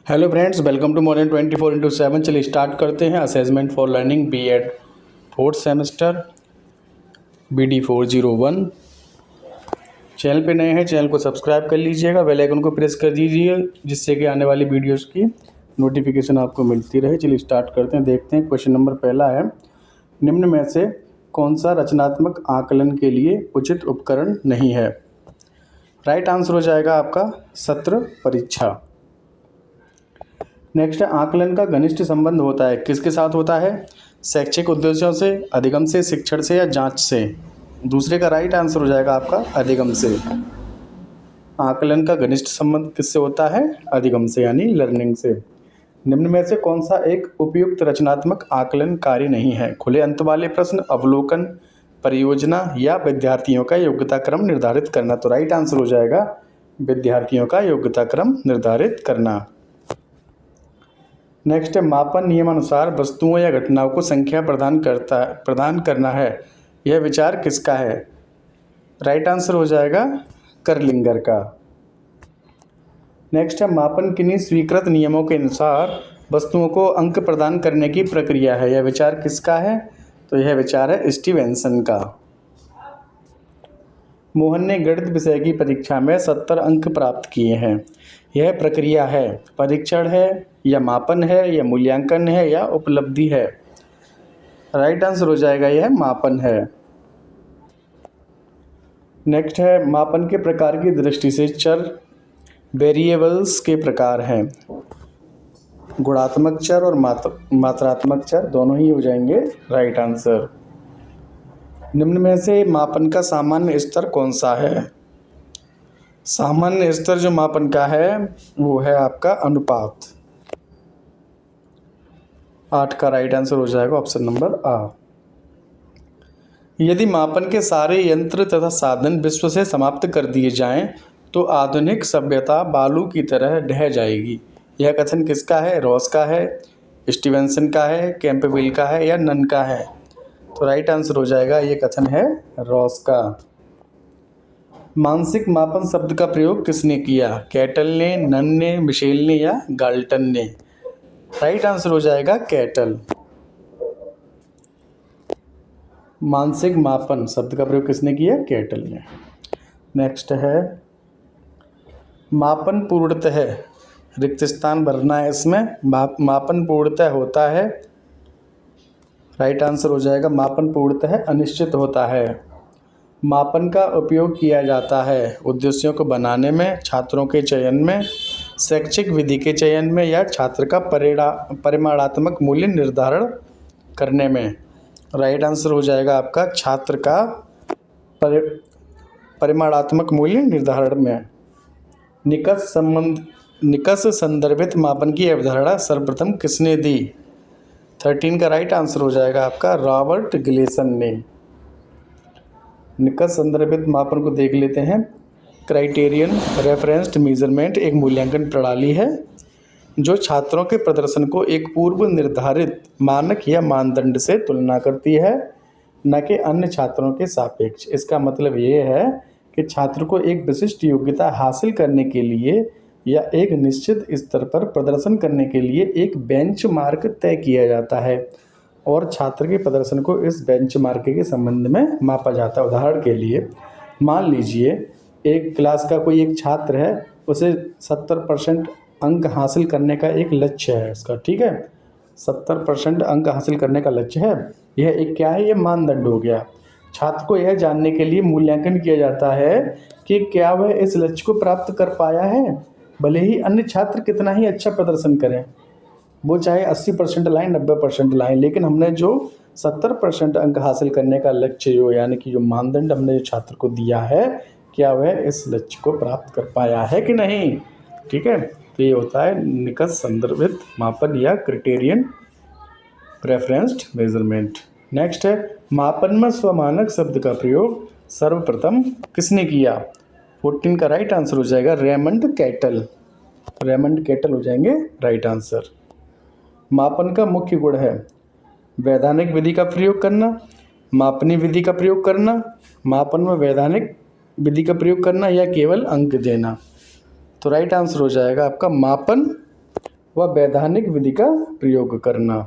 Hello friends, welcome to morning 24/7। चलिए start करते हैं। Assessment for learning BEd fourth semester BD 401। Channel पे नए हैं, चैनल को सब्सक्राइब कर लीजिएगा, बेल आइकन को प्रेस कर दीजिए जिससे कि आने वाली वीडियोस की नोटिफिकेशन आपको मिलती रहे। चलिए स्टार्ट करते हैं। देखते हैं क्वेश्चन नंबर पहला है, निम्न में से कौन सा रचनात्मक आकलन के लिए उचित उपकरण नहीं है। राइट आंसर हो जाएगा आपका सत्र परीक्षा। नेक्स्ट है, आकलन का घनिष्ठ संबंध होता है, किसके साथ होता है। शैक्षिक उद्देश्यों से, अधिगम से, शिक्षण से या जांच से। दूसरे का राइट आंसर हो जाएगा आपका अधिगम से। आकलन का घनिष्ठ संबंध किससे होता है, अधिगम से यानी लर्निंग से। निम्न में से कौन सा एक उपयुक्त रचनात्मक आकलन कार्य नहीं है। खुले अंत वाले प्रश्न, अवलोकन, परियोजना या विद्यार्थियों का योग्यता क्रम निर्धारित करना। तो राइट आंसर हो जाएगा विद्यार्थियों का योग्यता क्रम निर्धारित करना। नेक्स्ट है, मापन नियमानुसार वस्तुओं या घटनाओं को संख्या प्रदान करना है। यह विचार किसका है। राइट आंसर हो जाएगा करलिंगर का। नेक्स्ट है, मापन किन्हीं स्वीकृत नियमों के अनुसार वस्तुओं को अंक प्रदान करने की प्रक्रिया है। यह विचार किसका है, तो यह विचार है स्टीवेंसन का। मोहन ने गणित विषय की परीक्षा में 70 अंक प्राप्त किए हैं। यह प्रक्रिया है, परीक्षण है या मापन है या मूल्यांकन है या उपलब्धि है। राइट आंसर हो जाएगा यह मापन है। नेक्स्ट है, मापन के प्रकार की दृष्टि से चर वेरिएबल्स के प्रकार हैं। गुणात्मक चर और मात्रात्मक चर दोनों ही हो जाएंगे राइट आंसर। निम्न में से मापन का सामान्य स्तर कौन सा है। सामान्य स्तर जो मापन का है वो है आपका अनुपात। 8 का राइट आंसर हो जाएगा ऑप्शन नंबर आ। यदि मापन के सारे यंत्र तथा साधन विश्व से समाप्त कर दिए जाएं तो आधुनिक सभ्यता बालू की तरह ढह जाएगी। यह कथन किसका है, रॉस का है, स्टीवेंसन का है, कैंपबेल का है या नन का है। तो राइट आंसर हो जाएगा ये कथन है रॉस का। मानसिक मापन शब्द का प्रयोग किसने किया, कैटल ने, नन ने, मिशेल ने या गाल्टन ने। राइट आंसर हो जाएगा कैटल। मानसिक मापन शब्द का प्रयोग किसने किया, कैटल ने। नेक्स्ट है, मापन पूर्णतः, रिक्त स्थान भरना है इसमें। मापन पूर्णतः होता है, राइट आंसर हो जाएगा मापन पूर्णतः अनिश्चित होता है। मापन का उपयोग किया जाता है उद्देश्यों को बनाने में, छात्रों के चयन में, शैक्षिक विधि के चयन में या छात्र का परिमाणात्मक मूल्य निर्धारण करने में। राइट आंसर हो जाएगा आपका छात्र का परिमाणात्मक मूल्य निर्धारण में। निकष संदर्भित मापन की अवधारणा सर्वप्रथम किसने दी। 13 का राइट आंसर हो जाएगा आपका रॉबर्ट ग्लेसन ने। निकष संदर्भित मापन को देख लेते हैं। क्राइटेरियन रेफरेंस्ड मेजरमेंट एक मूल्यांकन प्रणाली है जो छात्रों के प्रदर्शन को एक पूर्व निर्धारित मानक या मानदंड से तुलना करती है, न कि अन्य छात्रों के सापेक्ष। इसका मतलब ये है कि छात्र को एक विशिष्ट योग्यता हासिल करने के लिए या एक निश्चित स्तर पर प्रदर्शन करने के लिए एक बेंचमार्क तय किया जाता है और छात्र के प्रदर्शन को इस बेंचमार्क के संबंध में मापा जाता है। उदाहरण के लिए मान लीजिए एक क्लास का कोई एक छात्र है, उसे 70% अंक हासिल करने का एक लक्ष्य है इसका, ठीक है। 70% अंक हासिल करने का लक्ष्य है, यह एक क्या है, यह मानदंड हो गया। छात्र को यह जानने के लिए मूल्यांकन किया जाता है कि क्या वह इस लक्ष्य को प्राप्त कर पाया है, भले ही अन्य छात्र कितना ही अच्छा प्रदर्शन करें, वो चाहे 80% लाएं, 90% लाएं, लेकिन हमने जो 70% अंक हासिल करने का लक्ष्य जो यानी कि जो मानदंड हमने जो छात्र को दिया है, क्या वह इस लक्ष्य को प्राप्त कर पाया है कि नहीं, ठीक है। तो ये होता है निकष संदर्भित मापन या क्राइटेरियन रेफरेंस्ड मेजरमेंट। नेक्स्ट है, मापन में स्वमानक शब्द का प्रयोग सर्वप्रथम किसने किया। 14 का राइट आंसर हो जाएगा रेमंड कैटल। रेमंड कैटल हो जाएंगे राइट आंसर। मापन का मुख्य गुण है वैधानिक विधि का प्रयोग करना, मापनीय विधि का प्रयोग करना, मापन में वैधानिक विधि का प्रयोग करना या केवल अंक देना। तो राइट आंसर हो जाएगा आपका मापन व वैधानिक विधि का प्रयोग करना।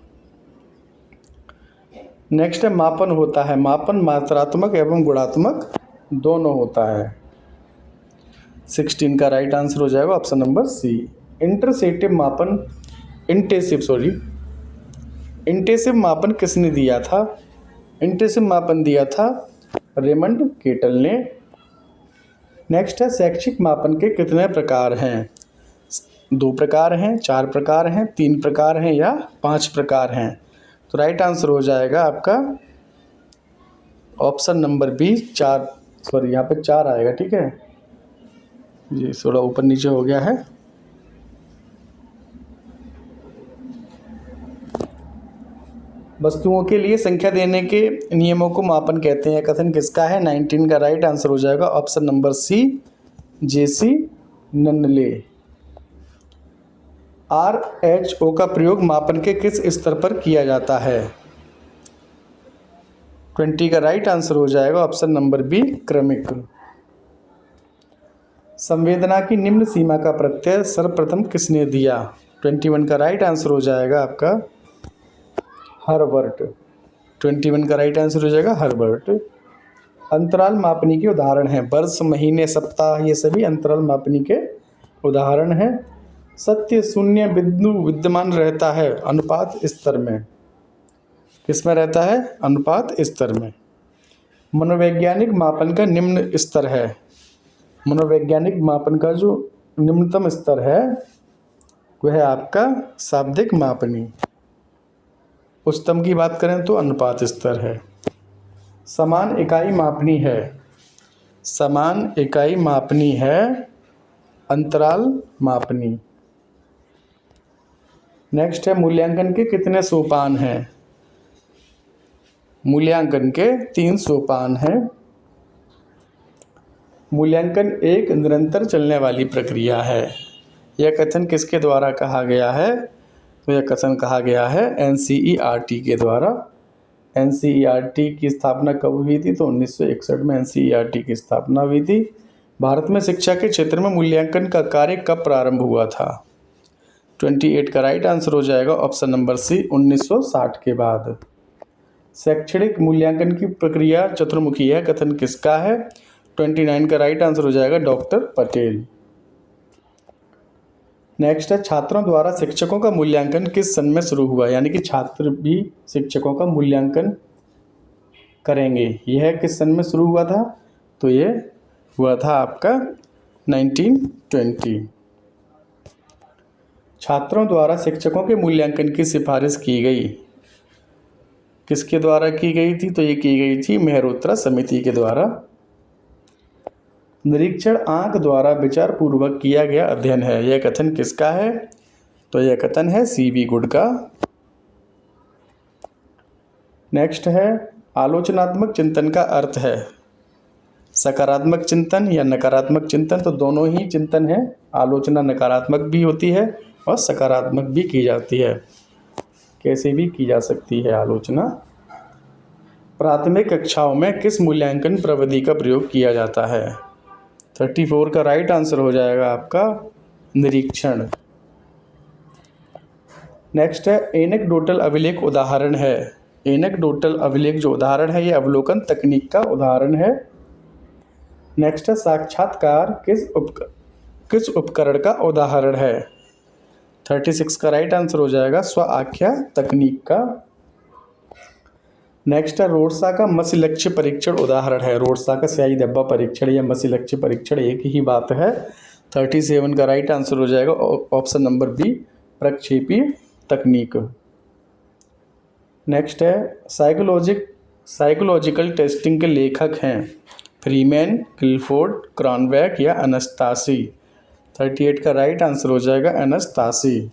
नेक्स्ट है मापन होता है। मापन मात्रात्मक एवं गुणात्मक दोनों होता है। 16 का राइट आंसर हो जाएगा ऑप्शन नंबर सी। इंटरसेप्टिव मापन इंटेसिव मापन किसने दिया था? इंटेसिव मापन दिया था रेमंड केटल ने। नेक्स्ट है शैक्षिक मापन के कितने प्रकार हैं? 2 प्रकार हैं, 4 प्रकार हैं, 3 प्रकार हैं या 5 प्रकार हैं? तो राइट आंसर हो जाएगा आपका ऑप्शन नंबर बी 4। सॉरी यहाँ पे 4 आएगा, ठीक है, ये थोड़ा ऊपर नीचे हो गया है। वस्तुओं के लिए संख्या देने के नियमों को मापन कहते हैं। कथन किसका है? 19 का राइट आंसर हो जाएगा ऑप्शन नंबर सी जेसी नन्नले। RHO का प्रयोग मापन के किस स्तर पर किया जाता है? 20 का राइट आंसर हो जाएगा ऑप्शन नंबर बी क्रमिक। संवेदना की निम्न सीमा का प्रत्यय सर्वप्रथम किसने दिया? 21 का राइट आंसर हो जाएगा आपका हर्बर्ट। 21 का राइट आंसर हो जाएगा हर्बर्ट। अंतराल मापनी के उदाहरण हैं वर्ष, महीने, सप्ताह, ये सभी अंतराल मापनी के उदाहरण हैं। सत्य शून्य बिंदु विद्यमान रहता है अनुपात स्तर में। किसमें रहता है? अनुपात स्तर में। मनोवैज्ञानिक मापन का निम्न स्तर है। मनोवैज्ञानिक मापन का जो निम्नतम स्तर है वह है आपका शाब्दिक मापनी। उच्चतम की बात करें तो अनुपात स्तर है। समान इकाई मापनी है। समान इकाई मापनी है अंतराल मापनी। नेक्स्ट है मूल्यांकन के कितने सोपान हैं? मूल्यांकन के 3 सोपान हैं। मूल्यांकन एक निरंतर चलने वाली प्रक्रिया है। यह कथन किसके द्वारा कहा गया है? तो यह कथन कहा गया है NCERT के द्वारा। NCERT की स्थापना कब हुई थी? तो 1961 में NCERT की स्थापना हुई थी। भारत में शिक्षा के क्षेत्र में मूल्यांकन का कार्य कब प्रारंभ हुआ था? 28 का राइट आंसर हो जाएगा ऑप्शन नंबर सी 1960 के बाद। शैक्षणिक मूल्यांकन की प्रक्रिया चतुर्मुखी है। कथन किसका है? 29 का राइट आंसर हो जाएगा डॉक्टर पटेल। नेक्स्ट है छात्रों द्वारा शिक्षकों का मूल्यांकन किस सन में शुरू हुआ? यानी कि छात्र भी शिक्षकों का मूल्यांकन करेंगे, यह किस सन में शुरू हुआ था? तो ये हुआ था आपका 1920। छात्रों द्वारा शिक्षकों के मूल्यांकन की सिफारिश की गई, किसके द्वारा की गई थी? तो ये की गई थी मेहरोत्रा समिति के द्वारा। निरीक्षण आंक द्वारा विचार पूर्वक किया गया अध्ययन है। यह कथन किसका है? तो यह कथन है CB गुड का। नेक्स्ट है आलोचनात्मक चिंतन का अर्थ है सकारात्मक चिंतन या नकारात्मक चिंतन। तो दोनों ही चिंतन है। आलोचना नकारात्मक भी होती है और सकारात्मक भी की जाती है, कैसे भी की जा सकती है आलोचना। प्राथमिक कक्षाओं में किस मूल्यांकन प्रविधि का प्रयोग किया जाता है? 34 का राइट आंसर हो जाएगा आपका निरीक्षण। नेक्स्ट है एनेक्डोटल अभिलेख उदाहरण है। एनेक्डोटल अभिलेख जो उदाहरण है ये अवलोकन तकनीक का उदाहरण है। नेक्स्ट है साक्षात्कार किस उपकरण का उदाहरण है? 36 का राइट आंसर हो जाएगा स्व आख्या तकनीक का। नेक्स्ट है रोडसा का मत्स्य लक्ष्य परीक्षण उदाहरण है। रोडसा का स्याही धब्बा परीक्षण या मत्स्य लक्ष्य परीक्षण एक ही बात है। 37 का राइट आंसर हो जाएगा ऑप्शन नंबर बी प्रक्षेपीय तकनीक। नेक्स्ट है साइकोलॉजिकल टेस्टिंग के लेखक हैं फ्रीमैन, गिलफोर्ड, क्रॉनबैक या अनस्तासी। 38 का राइट आंसर हो जाएगा अनस्तासी।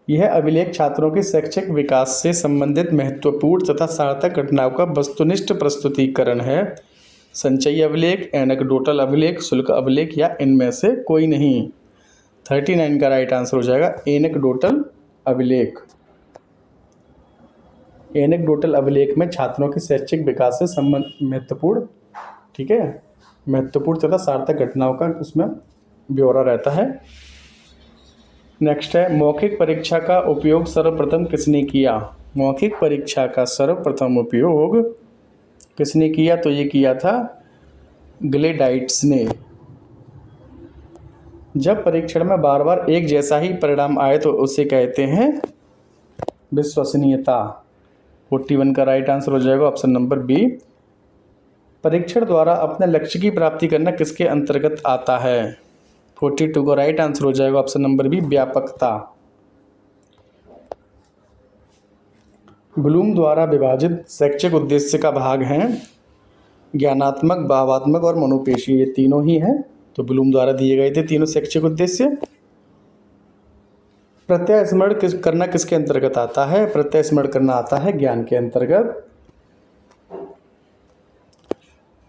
यह अभिलेख छात्रों के शैक्षिक विकास से संबंधित महत्वपूर्ण तथा सार्थक घटनाओं का वस्तुनिष्ठ प्रस्तुतिकरण है। संचयी अभिलेख, एनेक्डोटल अभिलेख, शुल्क अभिलेख या इनमें से कोई नहीं। 39 का राइट आंसर हो जाएगा एनेक्डोटल अभिलेख। एनेक्डोटल अभिलेख में छात्रों के शैक्षिक विकास से संबंधित महत्वपूर्ण, ठीक है, महत्वपूर्ण तथा सार्थक घटनाओं का उसमें ब्यौरा रहता है। नेक्स्ट है, मौखिक परीक्षा का उपयोग सर्वप्रथम किसने किया? मौखिक परीक्षा का सर्वप्रथम उपयोग किसने किया? तो ये किया था ग्लेडाइट्स ने। जब परीक्षण में बार बार एक जैसा ही परिणाम आए तो उसे कहते हैं विश्वसनीयता। 41 का राइट आंसर हो जाएगा ऑप्शन नंबर बी। परीक्षण द्वारा अपने लक्ष्य की प्राप्ति करना किसके अंतर्गत आता है? 42 का राइट आंसर हो जाएगा ऑप्शन नंबर बी, व्यापकता। ब्लूम द्वारा विभाजित शैक्षिक उद्देश्य का भाग हैं ज्ञानात्मक, भावात्मक और मनोपेशी, ये तीनों ही हैं। तो ब्लूम द्वारा दिए गए थे तीनों शैक्षिक उद्देश्य। प्रत्यय स्मरण करना किसके अंतर्गत आता है? प्रत्यय स्मरण करना आता है ज्ञान के अंतर्गत।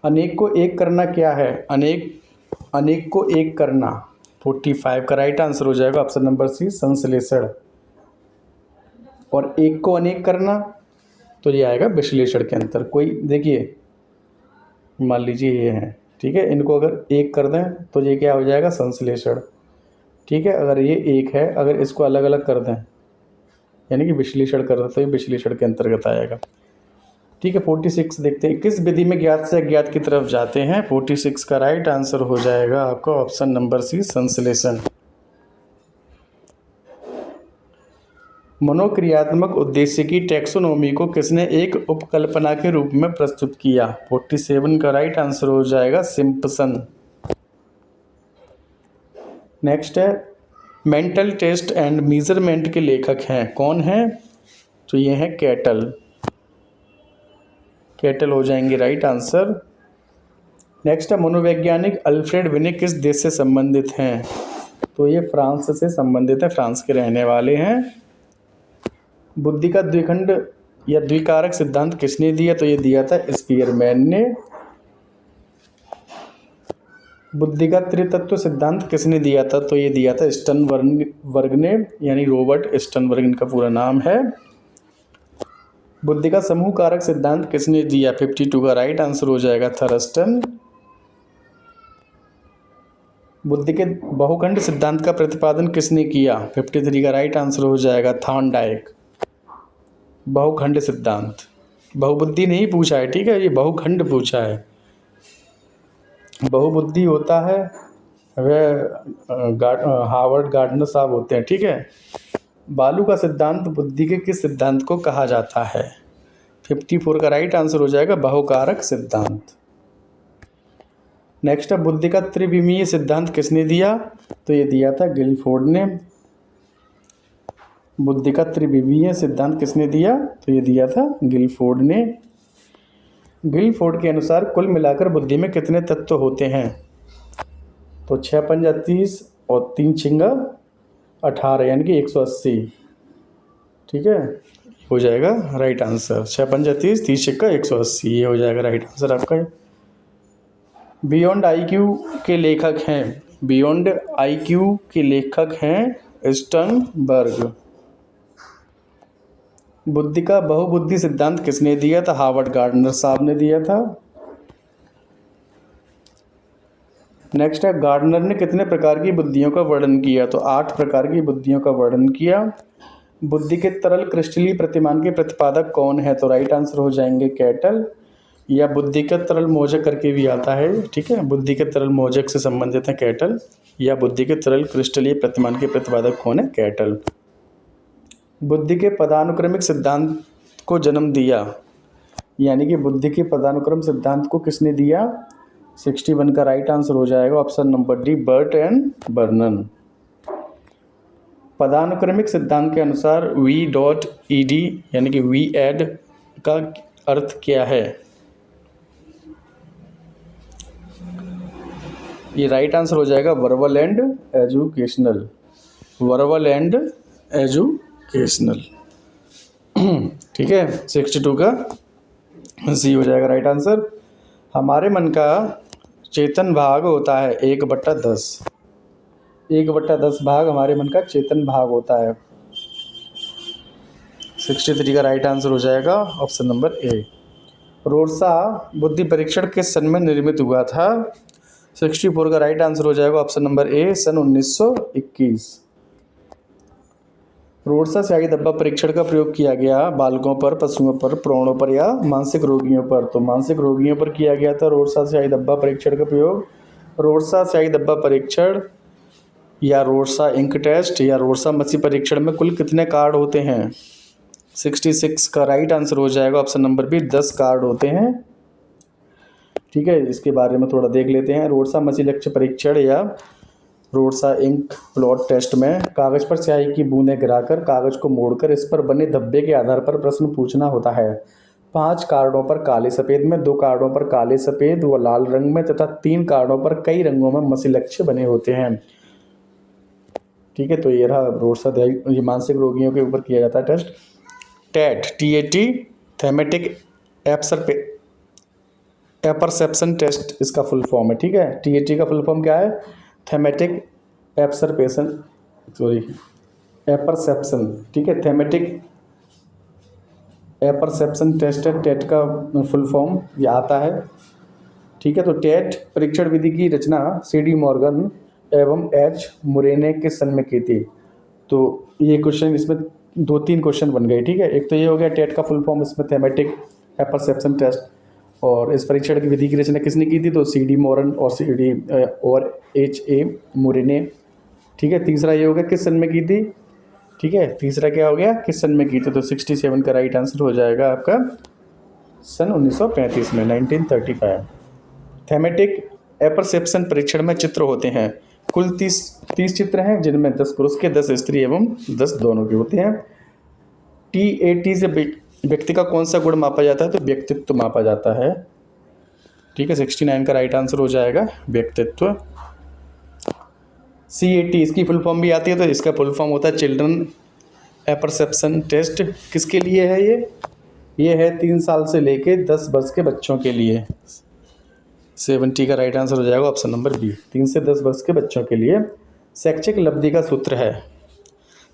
अनेक को एक करना क्या है? अनेक को एक करना 45 का राइट आंसर हो जाएगा ऑप्शन नंबर सी, संश्लेषण। और एक को अनेक करना तो ये आएगा विश्लेषण के अंतर। कोई देखिए, मान लीजिए ये है, ठीक है, इनको अगर एक कर दें तो ये क्या हो जाएगा? संश्लेषण। ठीक है, अगर ये एक है, अगर इसको अलग अलग कर दें यानी कि विश्लेषण कर दें तो ये विश्लेषण के अंतर्गत आएगा। ठीक है, 46 देखते हैं, किस विधि में ज्ञात से अज्ञात की तरफ जाते हैं? 46 का राइट आंसर हो जाएगा आपका ऑप्शन नंबर सी, संश्लेषण। मनोक्रियात्मक उद्देश्य की टैक्सोनॉमी को किसने एक उपकल्पना के रूप में प्रस्तुत किया? 47 का राइट आंसर हो जाएगा सिम्पसन। नेक्स्ट है, मेंटल टेस्ट एंड मेजरमेंट के लेखक हैं, कौन हैं? तो ये हैं कैटल। कैटल हो जाएंगे राइट आंसर। नेक्स्ट है, मनोवैज्ञानिक अल्फ्रेड विने किस देश से संबंधित हैं? तो ये फ्रांस से संबंधित है, फ्रांस के रहने वाले हैं। बुद्धि का द्विखंड या द्विकारक सिद्धांत किसने दिया? तो ये दिया था स्पीयरमैन ने। बुद्धि का त्रितत्व सिद्धांत किसने दिया था? तो ये दिया था स्टर्नबर्ग ने, यानी रॉबर्ट स्टर्नबर्ग इनका पूरा नाम है। बुद्धि का समूह कारक सिद्धांत किसने दिया? 52 का राइट आंसर हो जाएगा थर्स्टन। बुद्धि के बहुखंड सिद्धांत का प्रतिपादन किसने किया? 53 का राइट आंसर हो जाएगा थॉर्नडाइक। बहुखंड सिद्धांत, बहुबुद्धि नहीं पूछा है, ठीक है, ये बहुखंड पूछा है। बहुबुद्धि होता है वह हार्वर्ड गार्डनर साहब होते हैं, ठीक है। बालू का सिद्धांत बुद्धि के किस सिद्धांत को कहा जाता है? 54 का राइट आंसर हो जाएगा बहुकारक सिद्धांत। नेक्स्ट है, बुद्धि का त्रिविमीय सिद्धांत किसने दिया? तो ये दिया था गिलफोर्ड ने। बुद्धि का त्रिविमीय सिद्धांत किसने दिया? तो ये दिया था गिलफोर्ड ने। गिलफोर्ड के अनुसार कुल मिलाकर बुद्धि में कितने तत्व होते हैं? तो 6 पंजा 30 और 3 छिंगा 18 यानी कि 180। ठीक है, हो जाएगा राइट आंसर। 6 पंजा 30, 30 छिक्का 180, ये हो जाएगा राइट आंसर आपका। बियॉन्ड आईक्यू के लेखक हैं, बियॉन्ड आईक्यू के लेखक हैं स्टर्नबर्ग। बुद्धि का बहुबुद्धि सिद्धांत किसने दिया था? हार्वर्ड गार्डनर साहब ने दिया था। नेक्स्ट है, गार्डनर ने कितने प्रकार की बुद्धियों का वर्णन किया? तो 8 प्रकार की बुद्धियों का वर्णन किया। बुद्धि के तरल क्रिस्टलीय प्रतिमान के प्रतिपादक कौन है? तो राइट आंसर हो जाएंगे कैटल, या बुद्धि का तरल मोजक करके भी आता है, ठीक है, बुद्धि के तरल मोजक से संबंधित है कैटल, या बुद्धि के तरल क्रिस्टलीय प्रतिमान के प्रतिपादक कौन है? कैटल। बुद्धि के पदानुक्रमिक सिद्धांत को जन्म दिया, यानी कि बुद्धि के पदानुक्रम सिद्धांत को किसने दिया? 61 का राइट आंसर हो जाएगा option number D, Burt and Vernon. पदानुक्रमिक सिद्धांत के अनुसार V.ED यानी कि वी एड का अर्थ क्या है? ये राइट आंसर हो जाएगा verbal and educational, verbal and educational. ठीक है, 62 का सी हो जाएगा राइट आंसर। हमारे मन का चेतन भाग होता है 1/10, 1/10 भाग हमारे मन का चेतन भाग होता है। 63 का राइट आंसर हो जाएगा ऑप्शन नंबर ए। रोर्सा बुद्धि परीक्षण किस सन में निर्मित हुआ था? 64 का राइट आंसर हो जाएगा ऑप्शन नंबर ए, सन 1921। रोडसा स्याही धब्बा परीक्षण का प्रयोग किया गया बालकों पर, पशुओं पर, प्राणों पर या मानसिक रोगियों पर। तो मानसिक रोगियों पर किया गया था रोडसा स्याही धब्बा परीक्षण का प्रयोग। रोडसा स्याही धब्बा परीक्षण या रोडसा इंक टेस्ट या रोडसा मसी परीक्षण में कुल कितने कार्ड होते हैं? 66 का राइट आंसर हो जाएगा ऑप्शन नंबर बी, 10 कार्ड होते हैं। ठीक है, इसके बारे में थोड़ा देख लेते हैं। रोडसा मसी लक्ष्य परीक्षण या रोडसा इंक प्लॉट टेस्ट में कागज पर स्याही की बूंदें गिराकर कागज को मोड़कर इस पर बने धब्बे के आधार पर प्रश्न पूछना होता है। 5 कार्डों पर काले सफ़ेद में, 2 कार्डों पर काले सफ़ेद व लाल रंग में तथा 3 कार्डों पर कई रंगों में मसी लक्ष्य बने होते हैं। ठीक है, तो ये रहा रोडसा ये मानसिक रोगियों के ऊपर किया जाता है test. TAT TAT thematic apperception test इसका फुल फॉर्म है। ठीक है, TAT का फुल फॉर्म क्या है? Thematic apperception. ठीक है, थैमेटिक एपरसेप्शन टेस्ट है, टेट का फुल फॉर्म ये आता है। ठीक है, तो टेट परीक्षण विधि की रचना CD मॉर्गन एवं H मुरेने के सन में की थी। तो ये क्वेश्चन इसमें 2-3 क्वेश्चन बन गए। ठीक है, एक तो ये हो गया टेट का फुल फॉर्म, इसमें थैमेटिक एपरसेप्शन टेस्ट, और इस परीक्षण की विधि की रचना किसने की थी? तो CD मॉर्गन और HA मुरेने। ठीक है, तीसरा ये हो गया किस सन में की थी? ठीक है, तीसरा क्या हो गया? किस सन में की थी? तो 67 का राइट आंसर हो जाएगा आपका सन 1935 में, 1935। थैमेटिक एपरसेप्शन परीक्षण में चित्र होते हैं। कुल 30 चित्र हैं, जिनमें 10 पुरुष के, 10 स्त्री एवं 10 दोनों के होते हैं। TAT से व्यक्ति का कौन सा गुण मापा जाता है? तो व्यक्तित्व मापा जाता है। ठीक है, 69 का राइट आंसर हो जाएगा व्यक्तित्व। CAT इसकी फुल फॉर्म भी आती है, तो इसका फुल फॉर्म होता है चिल्ड्रन एपरसेप्शन टेस्ट। किसके लिए है ये है 3 साल से लेके 10 वर्ष के बच्चों के लिए। 70 का राइट आंसर हो जाएगा ऑप्शन नंबर बी, 3 से 10 वर्ष के बच्चों के लिए। शैक्षिक लब्धि का सूत्र है,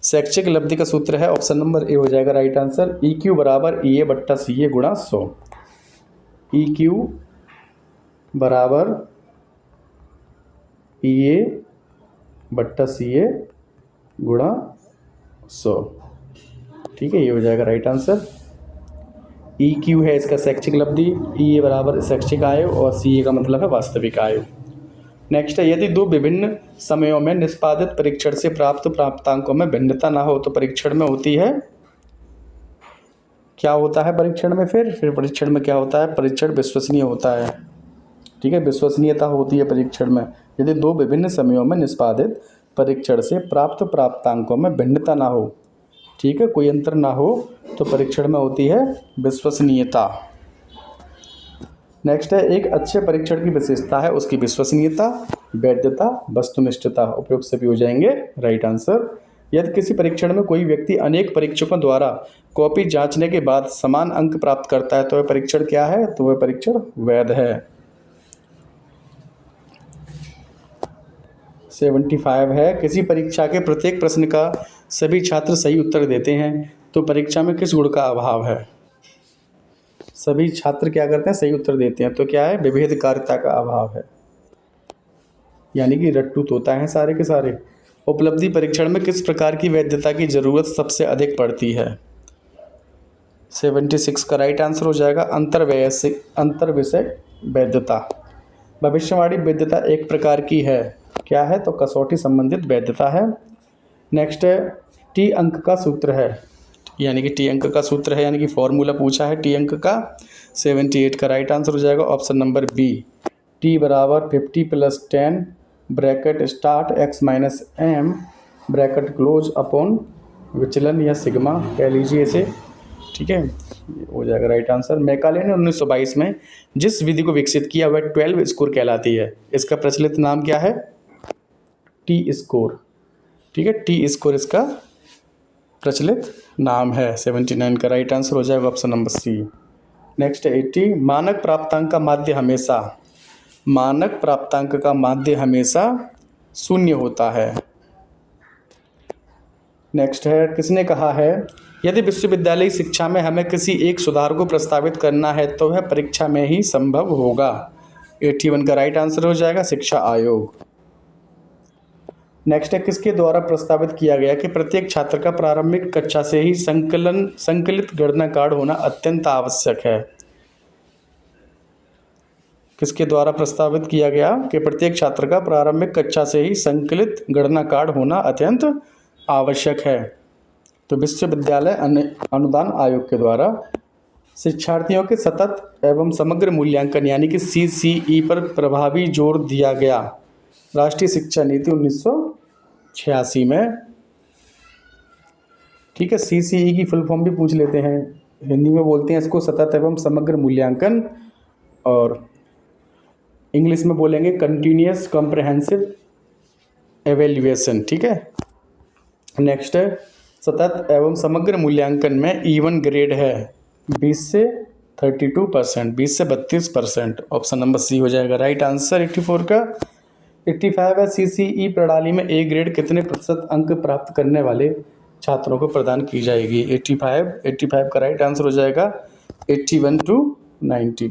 शैक्षिक लब्धि का सूत्र है ऑप्शन नंबर ए हो जाएगा राइट आंसर, EQ बराबर EA बट्टा CA गुणा 100। EQ बराबर EA बट्टा CA गुणा 100। ठीक है, ये हो जाएगा राइट आंसर। EQ है इसका शैक्षिक लब्धि, EA बराबर शैक्षिक आयु और CA का मतलब है वास्तविक आयु। नेक्स्ट है, यदि 2 विभिन्न समयों में निष्पादित परीक्षण से प्राप्त प्राप्तांकों में भिन्नता ना हो तो परीक्षण में होती है, क्या होता है परीक्षण में? फिर परीक्षण में क्या होता है? परीक्षण विश्वसनीय होता है। ठीक है, विश्वसनीयता होती है परीक्षण में। यदि 2 विभिन्न समयों में निष्पादित परीक्षण से प्राप्त प्राप्तांकों में भिन्नता ना हो, ठीक है, कोई अंतर ना हो, तो परीक्षण में होती है विश्वसनीयता। नेक्स्ट है, एक अच्छे परीक्षण की विशेषता है उसकी विश्वसनीयता, वैधता, वस्तुनिष्ठता। उपयुक्त सभी हो जाएंगे राइट आंसर। यदि किसी परीक्षण में कोई व्यक्ति अनेक परीक्षकों द्वारा कॉपी जांचने के बाद समान अंक प्राप्त करता है तो वह परीक्षण क्या है? तो वह परीक्षण वैध है। 75 है, किसी परीक्षा के प्रत्येक प्रश्न का सभी छात्र सही उत्तर देते हैं तो परीक्षा में किस गुण का अभाव है? सभी छात्र क्या करते हैं? सही उत्तर देते हैं, तो क्या है? विभेदकारिता का अभाव है, यानी कि रट्टू तोता है सारे के सारे। उपलब्धि परीक्षण में किस प्रकार की वैधता की जरूरत सबसे अधिक पड़ती है? 76 का राइट आंसर हो जाएगा अंतर विषय वैधता। भविष्यवाणी वैधता एक प्रकार की है, क्या है? तो कसौटी संबंधित वैधता है। नेक्स्ट है, T अंक का सूत्र है, यानी कि T अंक का सूत्र है, यानी कि फॉर्मूला पूछा है T अंक का। 78 का राइट आंसर हो जाएगा ऑप्शन नंबर बी, T बराबर 50 + 10 bracket start x - m bracket close upon विचलन या सिग्मा कह लीजिए इसे। ठीक है, हो जाएगा राइट आंसर। मैकाले ने 1922 में जिस विधि को विकसित किया वह 12 स्कोर कहलाती है। इसका प्रचलित नाम क्या है? T score. ठीक है, T स्कोर इसका प्रचलित नाम है। 79 का राइट आंसर हो जाएगा ऑप्शन नंबर सी। नेक्स्ट 80, मानक प्राप्तांक का माध्य हमेशा 0 होता है। नेक्स्ट है, किसने कहा है यदि विश्वविद्यालय शिक्षा में हमें किसी एक सुधार को प्रस्तावित करना है तो वह परीक्षा में ही संभव होगा? 81 का राइट आंसर हो जाएगा शिक्षा आयोग। नेक्स्ट है, किसके द्वारा प्रस्तावित किया गया कि प्रत्येक छात्र का प्रारंभिक कक्षा से ही संकलित गणना कार्ड होना अत्यंत आवश्यक है? किसके द्वारा प्रस्तावित किया गया कि प्रत्येक छात्र का प्रारंभिक कक्षा से ही संकलित गणना कार्ड होना अत्यंत आवश्यक है? तो विश्वविद्यालय अनुदान आयोग के द्वारा शिक्षार्थियों के सतत एवं समग्र मूल्यांकन यानी कि CCE पर प्रभावी जोर दिया गया राष्ट्रीय शिक्षा नीति 1986 में। ठीक है, CCE की फुल फॉर्म भी पूछ लेते हैं, हिंदी में बोलते हैं इसको सतत एवं समग्र मूल्यांकन, और इंग्लिश में बोलेंगे कंटिन्यूअस कॉम्प्रहेंसिव एवेल्युएशन। ठीक है, नेक्स्ट है, सतत एवं समग्र मूल्यांकन में E1 ग्रेड है 20 से 32%, 20 से 32%। ऑप्शन नंबर सी हो जाएगा राइट आंसर 84 का। 85 है, CCE प्रणाली में A ग्रेड कितने प्रतिशत अंक प्राप्त करने वाले छात्रों को प्रदान की जाएगी? 85 का राइट आंसर हो जाएगा 81 to 90।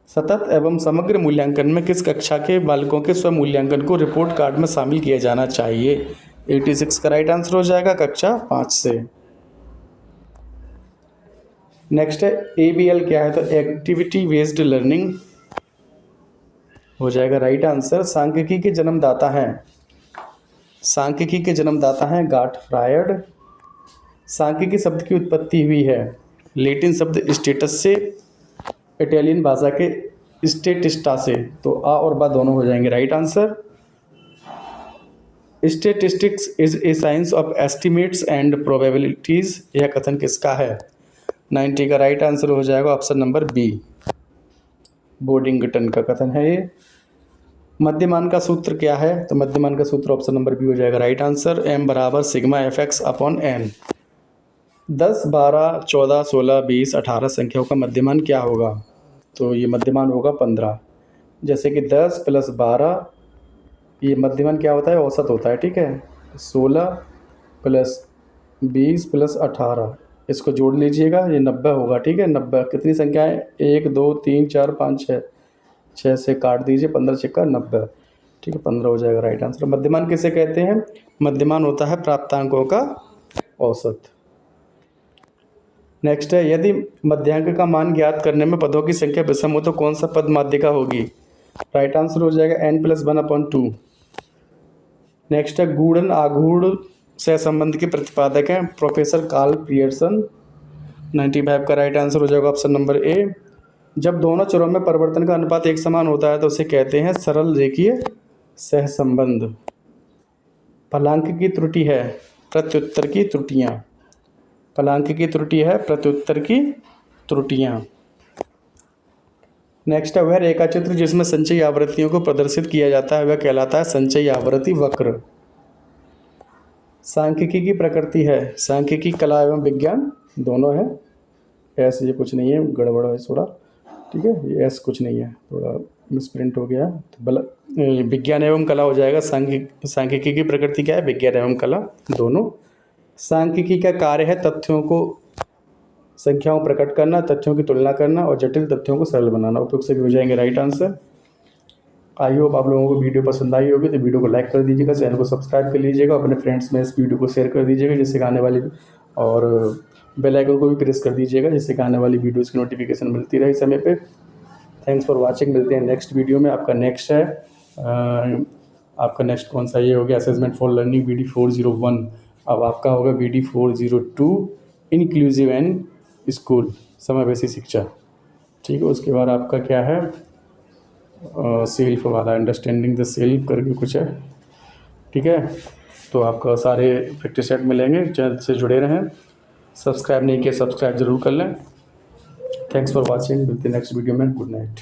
सतत एवं समग्र मूल्यांकन में किस कक्षा के बालकों के स्व मूल्यांकन को रिपोर्ट कार्ड में शामिल किया जाना चाहिए? 86 का राइट आंसर हो जाएगा कक्षा 5 से। नेक्स्ट है, ABL क्या है? तो एक्टिविटी बेस्ड लर्निंग हो जाएगा राइट आंसर। सांख्यिकी के जन्मदाता हैं, सांख्यिकी के जन्मदाता हैं गाटफ्रायड। सांख्यिकी शब्द की उत्पत्ति हुई है लैटिन शब्द स्टेटस से, इटालियन भाषा के स्टेटिस्टा से। तो आ और बा दोनों हो जाएंगे right answer. Statistics is a science of estimates and probabilities, यह कथन किसका है? 90 का राइट आंसर हो जाएगा ऑप्शन नंबर बी, बोर्डिंगटन का कथन है ये। मध्यमान का सूत्र क्या है? तो मध्यमान का सूत्र ऑप्शन नंबर बी हो जाएगा राइट आंसर। m बराबर सिग्मा fx अपॉन n। 10, 12, 14, 16, 20, 18 संख्याओं का मध्यमान क्या होगा? तो ये मध्यमान होगा 15। जैसे कि 10 + 12, ये मध्यमान क्या होता है? औसत होता है। ठीक है, 16 + 20 + 18, इसको जोड़ लीजिएगा, ये 90 होगा। ठीक है, 90 कितनी संख्याएं? 1, 2, 3, 4, 5, 6, 6 से काट दीजिए, 15 × 90। ठीक है, 15 हो जाएगा राइट आंसर। मध्यमान किसे कहते हैं? मध्यमान होता है प्राप्तांकों का औसत। नेक्स्ट है, यदि मध्यांक का मान ज्ञात करने में पदों की संख्या विषम हो तो कौन सा पद माध्यिका होगी? राइट आंसर हो जाएगा n+1/2। नेक्स्ट है, गूढ़न आघूर्ण सहसंबंध के प्रतिपादक हैं प्रोफेसर कार्ल पियर्सन। 95 का राइट आंसर हो जाएगा ऑप्शन नंबर ए। जब दोनों चरों में परिवर्तन का अनुपात एक समान होता है तो उसे कहते हैं सरल रेखीय सहसंबंध। फलांक की त्रुटि है प्रत्युत्तर की त्रुटियां, फलांक की त्रुटि है प्रत्युत्तर की त्रुटियां। नेक्स्ट है, वह रेखाचित्र जिसमें संचयी आवृत्तियों को प्रदर्शित किया जाता है वह कहलाता है संचयी आवृत्ति वक्र। सांख्यिकी की प्रकृति है, सांख्यिकी कला एवं विज्ञान दोनों है। ऐसे ये कुछ नहीं है, गड़बड़ है थोड़ा। ठीक है, ये ऐसा कुछ नहीं है, थोड़ा मिसप्रिंट हो गया, तो विज्ञान एवं कला हो जाएगा। सांख्यिकी की प्रकृति क्या है? विज्ञान एवं कला दोनों। सांख्यिकी का कार्य है तथ्यों को संख्याओं प्रकट करना, तथ्यों की तुलना करना और जटिल तथ्यों को सरल बनाना। उपयुक्त सभी हो जाएंगे राइट आंसर। आई होप आप लोगों को वीडियो पसंद आई होगी, तो वीडियो को लाइक कर दीजिएगा, चैनल को सब्सक्राइब कर लीजिएगा, अपने फ्रेंड्स में इस वीडियो को शेयर कर दीजिएगा जिससे आने वाली, और बेल आइकन को भी प्रेस कर दीजिएगा जिससे आने वाली वीडियोज़ की नोटिफिकेशन मिलती रहे समय पे। थैंक्स फॉर वॉचिंग, मिलते हैं नेक्स्ट वीडियो में। आपका नेक्स्ट है आपका नेक्स्ट कौन सा? ये हो गया असेसमेंट फॉर लर्निंग BD 401। अब आपका होगा BD 402 इंक्लूसिव एंड स्कूल, समावेशी शिक्षा। ठीक है, उसके बाद आपका क्या है? सेल्फ वाला, अंडरस्टैंडिंग द सेल्फ करके कुछ है। ठीक है, तो आपका सारे प्रैक्टिस सेट मिलेंगे, चैनल से जुड़े रहें। सब्सक्राइब नहीं किया, सब्सक्राइब जरूर कर लें। थैंक्स फॉर वॉचिंग, मिलते हैं नेक्स्ट वीडियो में। Good night.